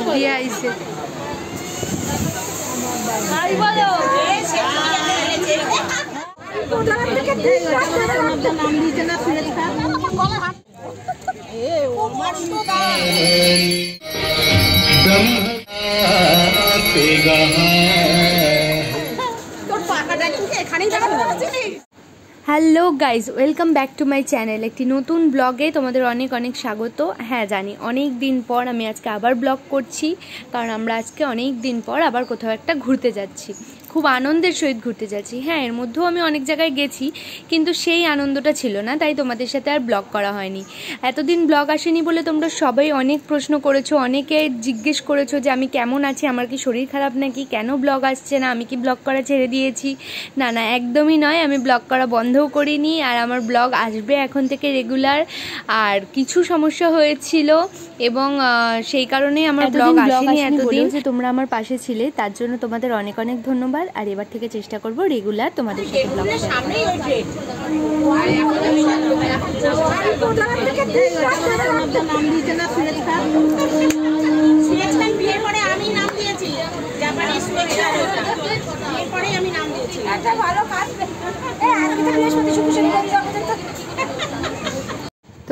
দিয়ে আইছে hello guys, welcome back to my channel. একটি নতুন ব্লগে তোমাদের অনেক অনেক স্বাগত। হ্যাঁ জানি, অনেক দিন পর আমি আজকে আবার ব্লগ করছি, কারণ আমরা আজকে অনেক দিন পর আবার কোথাও একটা ঘুরতে যাচ্ছি। খুব আনন্দের সহিত ঘুরতে যাচ্ছি। হ্যাঁ, এর মধ্যেও আমি অনেক জায়গায় গেছি, কিন্তু সেই আনন্দটা ছিল না, তাই তোমাদের সাথে আর ব্লগ করা হয়নি। এতদিন ব্লগ আসেনি বলে তোমরা সবাই অনেক প্রশ্ন করেছো, অনেকে জিজ্ঞেস করেছো যে আমি কেমন আছি, আমার কি শরীর খারাপ নাকি, কেন ব্লগ আসছে না, আমি কি ব্লগ করা ছেড়ে দিয়েছি। না না, একদমই নয়, আমি ব্লগ করা বন্ধও করিনি, আর আমার ব্লগ আসবে এখন থেকে রেগুলার। আর কিছু সমস্যা হয়েছিল এবং সেই কারণেই আমার ব্লগ আসেনি এতদিন। যে তোমরা আমার পাশে ছিলে তার জন্য তোমাদের অনেক অনেক ধন্যবাদ। আর এবার থেকে চেষ্টা করব রেগুলার তোমাদের সাথে ব্লগ করার।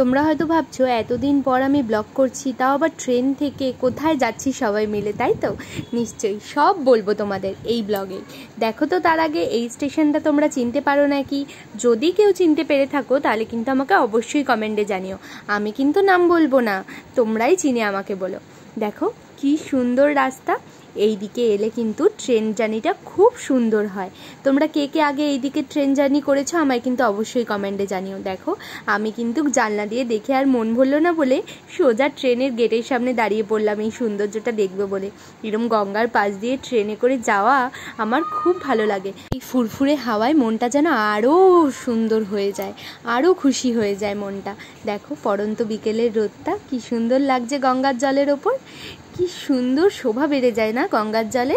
তোমরা হয়তো ভাবছো এতদিন পর আমি ব্লগ করছি, তাও আবার ট্রেন থেকে, কোথায় যাচ্ছি সবাই মিলে, তাই তো? নিশ্চয়ই সব বলবো তোমাদের এই ব্লগে। দেখো তো তার আগে এই স্টেশনটা তোমরা চিনতে পারো নাকি? যদি কেউ চিনতে পেরে থাকো তাহলে কিন্তু আমাকে অবশ্যই কমেন্টে জানিও। আমি কিন্তু নাম বলবো না, তোমরাই চিনে আমাকে বলো। দেখো কি সুন্দর রাস্তা, এই দিকে এলে কিন্তু ট্রেন জার্নিটা খুব সুন্দর হয়। তোমরা কে কে আগে এই দিকে ট্রেন জার্নি করেছো আমায় কিন্তু অবশ্যই কমেন্টে জানিও। দেখো আমি কিন্তু জানলা দিয়ে দেখে আর মন ভরলো না বলে সোজা ট্রেনের গেটের সামনে দাঁড়িয়ে পড়লাম এই সৌন্দর্যটা দেখবো বলে। এরকম গঙ্গার পাশ দিয়ে ট্রেনে করে যাওয়া আমার খুব ভালো লাগে। এই ফুরফুরে হাওয়ায় মনটা যেন আরও সুন্দর হয়ে যায়, আরও খুশি হয়ে যায় মনটা। দেখো পড়ন্ত বিকেলের রোদটা কি সুন্দর লাগছে গঙ্গার জলের ওপর, কি সুন্দর শোভা বেড়ে যায় না গঙ্গার জলে।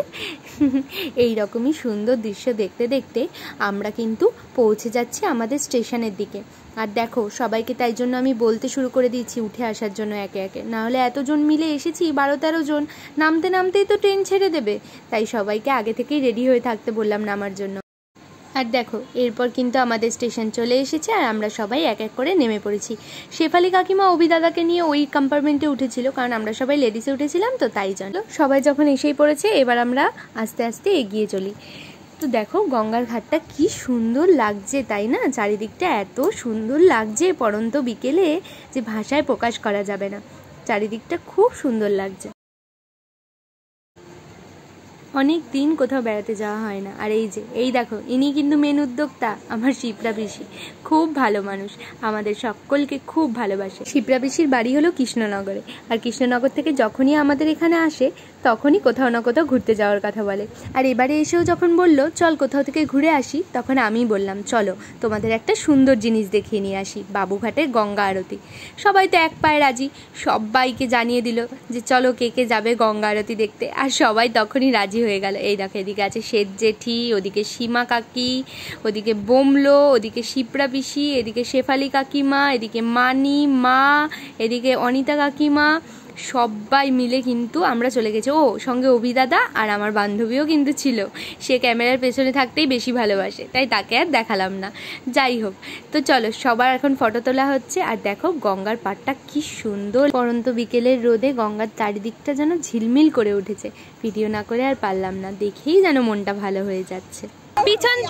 এই রকমই সুন্দর দৃশ্য দেখতে দেখতে আমরা কিন্তু পৌঁছে যাচ্ছি আমাদের স্টেশনের দিকে। আর দেখো সবাইকে তাই জন্য আমি বলতে শুরু করে দিয়েছি উঠে আসার জন্য একে একে, নাহলে এতজন মিলে এসেছি 12-13 জন, নামতে নামতেই তো ট্রেন ছেড়ে দেবে। তাই সবাইকে আগে থেকেই রেডি হয়ে থাকতে বললাম নামার জন্য। আর দেখো এরপর কিন্তু আমাদের স্টেশন চলে এসেছে, আর আমরা সবাই এক এক করে নেমে পড়েছি। শেফালি কাকিমা অভিদাদাকে নিয়ে ওই কম্পার্টমেন্টে উঠেছিল, কারণ আমরা সবাই লেডিসে উঠেছিলাম তো, তাই জন্য সবাই যখন এসেই পড়েছে এবার আমরা আস্তে আস্তে এগিয়ে চলি। তো দেখো গঙ্গার ঘাটটা কি সুন্দর লাগছে, তাই না? চারিদিকটা এত সুন্দর লাগছে পড়ন্ত বিকেলে যে ভাষায় প্রকাশ করা যাবে না। চারিদিকটা খুব সুন্দর লাগছে। অনেক দিন কোথাও বেড়াতে যাওয়া হয় না। আর এই দেখো ইনি কিন্তু মেন উদ্যোক্তা, আমার শিপ্রা পিসি। খুব ভালো মানুষ, আমাদের সকলকে খুব ভালোবাসে। শিপ্রা পিসির বাড়ি হলো কৃষ্ণনগরে, আর কৃষ্ণনগর থেকে যখনই আমাদের এখানে আসে তখনই কোথাও না কোথাও ঘুরতে যাওয়ার কথা বলে। আর এবারে এসেও যখন বললো চল কোথাও থেকে ঘুরে আসি, তখন আমি বললাম চলো তোমাদের একটা সুন্দর জিনিস দেখিয়ে নিয়ে আসি, বাবুঘাটের গঙ্গা আরতি। সবাই তো এক পায়ে রাজি, সবাইকে জানিয়ে দিল যে চলো কে কে যাবে গঙ্গা আরতি দেখতে। আর সবাই তখনই রাজি হয়ে গেল। এই দেখো এদিকে আছে শেঠ জেঠি, ওদিকে সীমা কাকি, ওদিকে বোমলো, ওদিকে শিপ্রা পিসি, এদিকে শেফালি কাকিমা, এদিকে মানি মা, এদিকে অনিতা কাকিমা, সবাই মিলে কিন্তু আমরা চলে গেছি। ও সঙ্গে অভিদাদা আর আমার বান্ধবীও কিন্তু ছিল, সে ক্যামেরার পেছনে থাকতেই বেশি ভালোবাসে, তাই তাকে আর দেখালাম না। যাই হোক, তো চলো সবার এখন ফটো তোলা হচ্ছে। আর দেখো গঙ্গার পাড়টা কি সুন্দর, পরন্ত বিকেলের রোদে গঙ্গার চারিদিকটা যেন ঝিলমিল করে উঠেছে। ভিডিও না করে আর পারলাম না, দেখেই যেন মনটা ভালো হয়ে যাচ্ছে।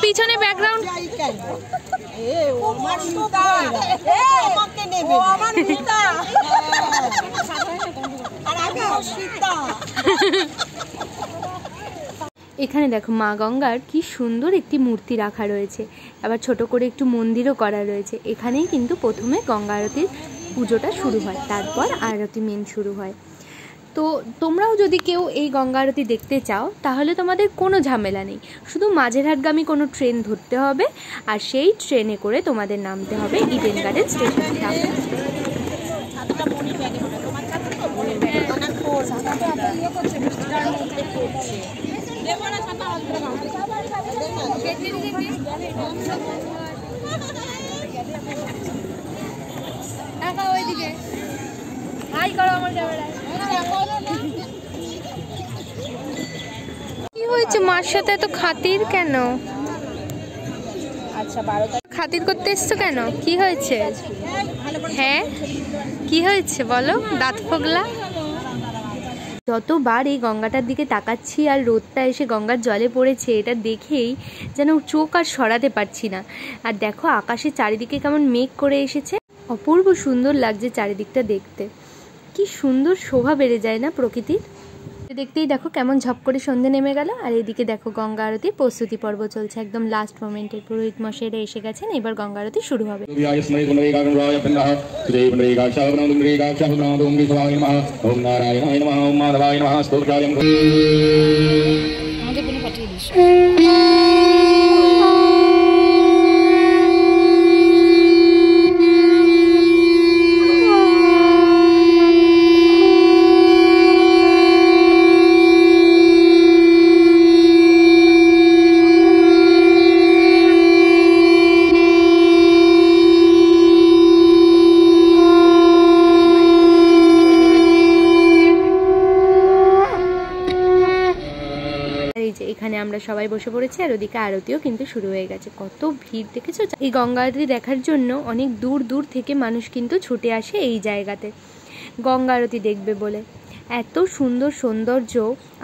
পিছনে ব্যাকগ্রাউন্ড এখানে দেখো মা গঙ্গার কি সুন্দর একটি মূর্তি রাখা রয়েছে, আবার ছোট করে একটু মন্দিরও করা রয়েছে। এখানেই কিন্তু প্রথমে গঙ্গা আরতির পুজোটা শুরু হয়, তারপর আরতি মেন শুরু হয়। তো তোমরাও যদি কেউ এই গঙ্গা আরতি দেখতে চাও তাহলে তোমাদের কোনো ঝামেলা নেই, শুধু মাঝেরহাটগামী কোনো ট্রেন ধরতে হবে, আর সেই ট্রেনে করে তোমাদের নামতে হবে ইডেন গার্ডেন স্টেশনে। হাই করো আমার ক্যামেরায়। হয়েছে? মার সাথে এত খাতির কেন? আচ্ছা 12টা খাতির করতে এসছো কেন? কি হয়েছে? হ্যাঁ কি হয়েছে বলো, দাঁত ফোগলা? যতবার এই গঙ্গাটার দিকে তাকাচ্ছি আর রোদটা এসে গঙ্গার জলে পড়েছে, এটা দেখেই যেন চোখ আর সরাতে পারছি না। আর দেখো আকাশে চারিদিকে কেমন মেঘ করে এসেছে, অপূর্ব সুন্দর লাগছে চারিদিকটা দেখতে। কি সুন্দর শোভা বেড়ে যায় না প্রকৃতির। দেখতেই দেখো কেমন ঝপ করে সন্ধে নেমে গেল। আর এদিকে দেখো গঙ্গা আরতির প্রস্তুতি পর্ব চলছে, একদম লাস্ট মোমেন্টে পুরোহিত মশাইরা এসে গেছেন, এবার গঙ্গা আরতি শুরু হবে। এখানে আমরা সবাই বসে পড়েছি আর ওদিকে আরতিও কিন্তু শুরু হয়ে গেছে। কত ভিড় দেখেছো? এই গঙ্গা আরতি দেখার জন্য অনেক দূর দূর থেকে মানুষ কিন্তু ছুটে আসে এই জায়গাতে গঙ্গা আরতি দেখবে বলে। এত সুন্দর সৌন্দর্য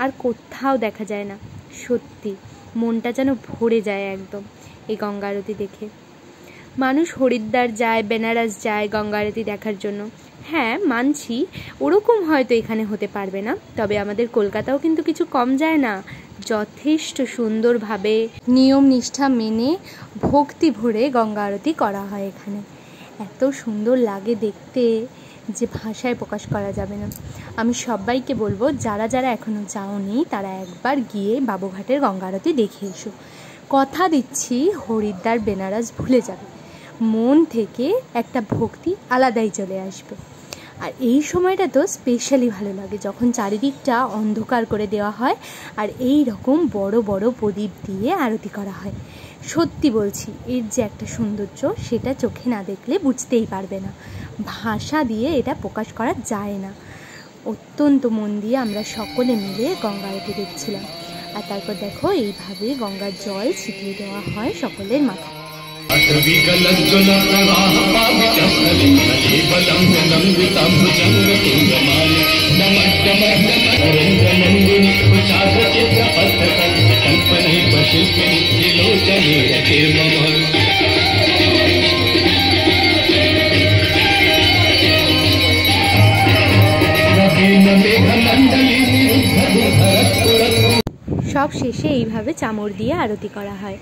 আর কোথাও দেখা যায় না, সত্যি মনটা যেন ভরে যায় একদম এই গঙ্গা আরতি দেখে। মানুষ হরিদ্বার যায়, বেনারস যায় গঙ্গা আরতি দেখার জন্য। হ্যাঁ মানছি ওরকম হয়তো এখানে হতে পারবে না, তবে আমাদের কলকাতাও কিন্তু কিছু কম যায় না। যথেষ্ট সুন্দরভাবে নিয়ম নিষ্ঠা মেনে ভক্তি ভরে গঙ্গা আরতি করা হয় এখানে। এত সুন্দর লাগে দেখতে যে ভাষায় প্রকাশ করা যাবে না। আমি সবাইকে বলবো যারা যারা এখনও যাওনি তারা একবার গিয়ে বাবুঘাটের গঙ্গা আরতি দেখে এসো। কথা দিচ্ছি হরিদ্বার বেনারস ভুলে যাবে, মন থেকে একটা ভক্তি আলাদাই চলে আসবে। আর এই সময়টা তো স্পেশালি ভালো লাগে যখন চারিদিকটা অন্ধকার করে দেওয়া হয় আর এই রকম বড় বড় প্রদীপ দিয়ে আরতি করা হয়। সত্যি বলছি এর যে একটা সৌন্দর্য সেটা চোখে না দেখলে বুঝতেই পারবে না, ভাষা দিয়ে এটা প্রকাশ করা যায় না। অত্যন্ত মন দিয়ে আমরা সকলে মিলে গঙ্গা আরতি দেখছিলাম। আর তারপর দেখো এইভাবে গঙ্গার জল ছিটিয়ে দেওয়া হয় সকলের মাথায়। সব শেষে এইভাবে চামর দিয়ে আরতি করা হয়।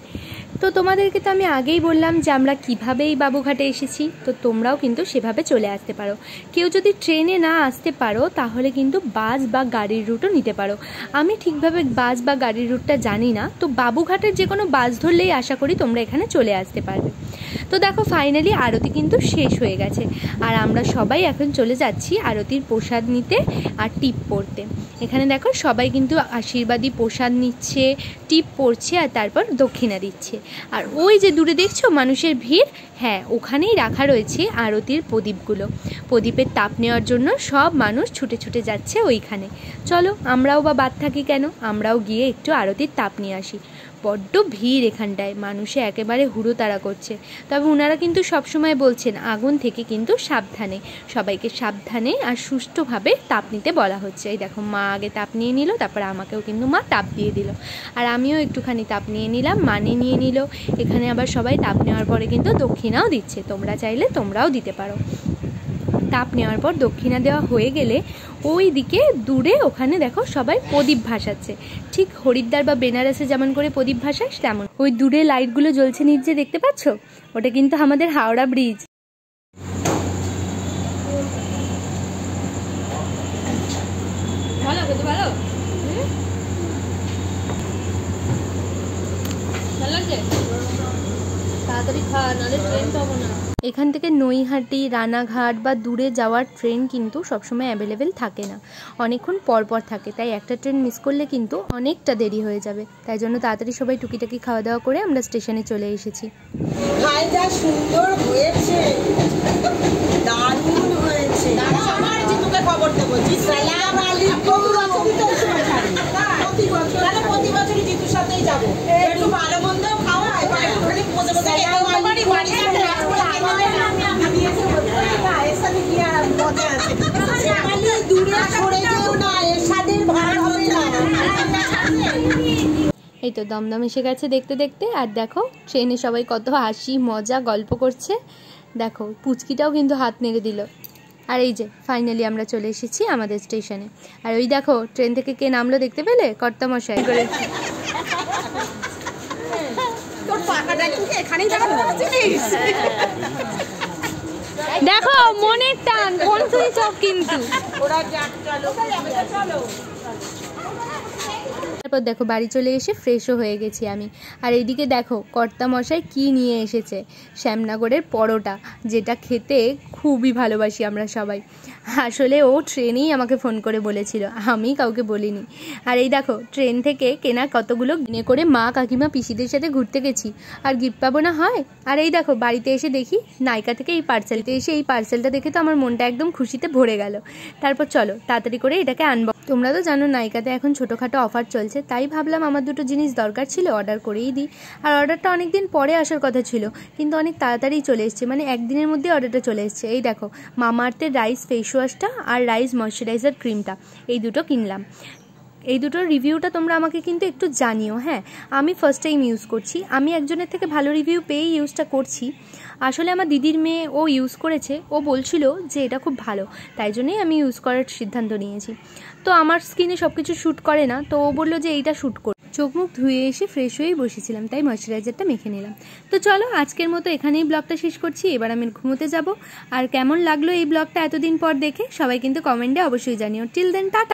তো তোমাদেরকে তো আমি আগেই বললাম যে আমরা কীভাবে এই বাবুঘাটে এসেছি, তো তোমরাও কিন্তু সেভাবে চলে আসতে পারো। কেউ যদি ট্রেনে না আসতে পারো তাহলে কিন্তু বাস বা গাড়ির রুটও নিতে পারো। আমি ঠিকভাবে বাস বা গাড়ির রুটটা জানি না, তো বাবুঘাটের যে কোনো বাস ধরলেই আশা করি তোমরা এখানে চলে আসতে পারবে। তো দেখো ফাইনালি আরতি কিন্তু শেষ হয়ে গেছে আর আমরা সবাই এখন চলে যাচ্ছি আরতির প্রসাদ নিতে আর টিপ পড়তে। এখানে দেখো সবাই কিন্তু আশীর্বাদী প্রসাদ নিচ্ছে, টিপ পড়ছে আর তারপর দক্ষিণা দিচ্ছে। আর ওই যে দূরে দেখছো মানুষের ভিড়, হ্যাঁ ওখানেই রাখা রয়েছে আরতির প্রদীপগুলো। প্রদীপের তাপ নেওয়ার জন্য সব মানুষ ছুটে ছুটে যাচ্ছে ওইখানে। চলো আমরাও বা বাদ থাকি কেন, আমরাও গিয়ে একটু আরতির তাপ নিয়ে আসি। বড্ড ভিড় এখানটায়, মানুষে একেবারে হুড়োতাড়া করছে। তবে ওনারা কিন্তু সবসময় বলছেন আগুন থেকে কিন্তু সাবধানে, সবাইকে সাবধানে আর সুষ্ঠুভাবে তাপ নিতে বলা হচ্ছে। এই দেখো মা আগে তাপ নিয়ে নিল, তারপর আমাকেও কিন্তু মা তাপ দিয়ে দিল আর আমিও একটুখানি তাপ নিয়ে নিলাম, মানে নিয়ে নিল। এখানে আবার সবাই তাপ নেওয়ার পরে কিন্তু দক্ষিণাও দিচ্ছে, তোমরা চাইলে তোমরাও দিতে পারো। তাপ নেওয়ার পর দক্ষিণা দেওয়া হয়ে গেলে ওই দিকে দূরে ওখানে দেখো সবাই প্রদীপ ভাসাচ্ছে, ঠিক হরিদ্বার বা বেনারসে যেমন করে প্রদীপ ভাসায় তেমন। ওই দূরে লাইটগুলো জ্বলছে নিচে দেখতে পাচ্ছ, ওটা কিন্তু আমাদের হাওড়া ব্রিজ। ভালো ভালো ভালো লাগছে, তাড়াতাড়ি খা নাহলে ট্রেন পাবো না। এখান থেকে নৈহাটি, রানাঘাট বা দূরে যাওয়ার ট্রেন কিন্তু সবসময় অ্যাভেলেবেল থাকে না, অনেকক্ষণ পরপর থাকে। তাই একটা ট্রেন মিস করলে কিন্তু অনেকটা দেরি হয়ে যাবে। তাই জন্য তাড়াতাড়ি সবাই টুকিটাকি খাওয়া দাওয়া করে আমরা স্টেশনে চলে এসেছি। যা সুন্দর হয়েছে, দারুণ হয়েছে। আমার জিতুকে খবর দেবো, সালাম আলাইকুম। প্রতি বছরই জিতু যাবো, একটু ভালো মন্দ খাওয়া, এবার একটুখানি বসে বসে খেতেও পারি, বাড়িতে এর সাথে কি আর মজা আছে? দূরে সরে যেও না, এর সাথে ভালো হবে না। এই তো দমদম এসে গেছে দেখতে দেখতে। আর দেখো ট্রেনে সবাই কত হাসি মজা গল্প করছে। দেখো পুচকিটাও কিন্তু হাত নেড়ে দিল। আর এই যে ফাইনালি আমরা চলে এসেছি আমাদের স্টেশনে। আর ওই দেখো ট্রেন থেকে কে নামলো দেখতে পেলে? কর্তামশাই। দেখো মনের টান, ফোন সুইচ অফ কিন্তু। তারপর দেখো বাড়ি চলে এসে ফ্রেশও হয়ে গেছি আমি। আর এইদিকে দেখো কর্তামশাই কি নিয়ে এসেছে, শ্যামনগরের পরোটা, যেটা খেতে খুবই ভালোবাসি আমরা সবাই। আসলে ও ট্রেনেই আমাকে ফোন করে বলেছিল, আমি কাউকে বলিনি। আর এই দেখো ট্রেন থেকে কেনা কতগুলো কিনে করে মা কাকিমা পিসিদের সাথে ঘুরতে গেছি, আর গিফট পাবো না হয়। আর এই দেখো বাড়িতে এসে দেখি নাইকা থেকে এই পার্সেলটা দেখে তো আমার মনটা একদম খুশিতে ভরে গেল। তারপর চলো তাড়াতাড়ি করে এটাকে আনবো। তোমরা তো জানো নাইকাতে এখন ছোটোখাটো অফার চলছে, তাই ভাবলাম আমার দুটো জিনিস দরকার ছিল, অর্ডার করেই দিই। আর অর্ডারটা অনেক দিন পরে আসার কথা ছিল, কিন্তু অনেক তাড়াতাড়ি চলে এসছে, মানে একদিনের মধ্যে অর্ডারটা চলে এসছে। এই দেখো মামাআর্থের রাইস ফেস ওয়াশটা আর রাইস ময়শ্চারাইজার ক্রিমটা, এই দুটো কিনলাম। এই দুটোর রিভিউটা তোমরা আমাকে কিন্তু একটু জানিও। হ্যাঁ, আমি ফার্স্ট টাইম ইউজ করছি, আমি একজনের থেকে ভালো রিভিউ পেয়েই ইউজটা করছি। আসলে আমার দিদির মেয়ে ও ইউজ করেছে, ও বলছিল যে এটা খুব ভালো, তাই জন্যই আমি ইউজ করার সিদ্ধান্ত নিয়েছি। তো আমার স্কিনে সব কিছু শ্যুট করে না, তো ও বললো যে এইটা শ্যুট করে। চোখ মুখ ধুয়ে এসে ফ্রেশ হয়েই বসেছিলাম, তাই ময়শ্চারাইজারটা মেখে নিলাম। তো চলো আজকের মতো এখানেই ব্লগটা শেষ করছি, এবার আমি ঘুমোতে যাব। আর কেমন লাগলো এই ব্লগটা এতদিন পর দেখে সবাই কিন্তু কমেন্টে অবশ্যই জানিও। Till then tata.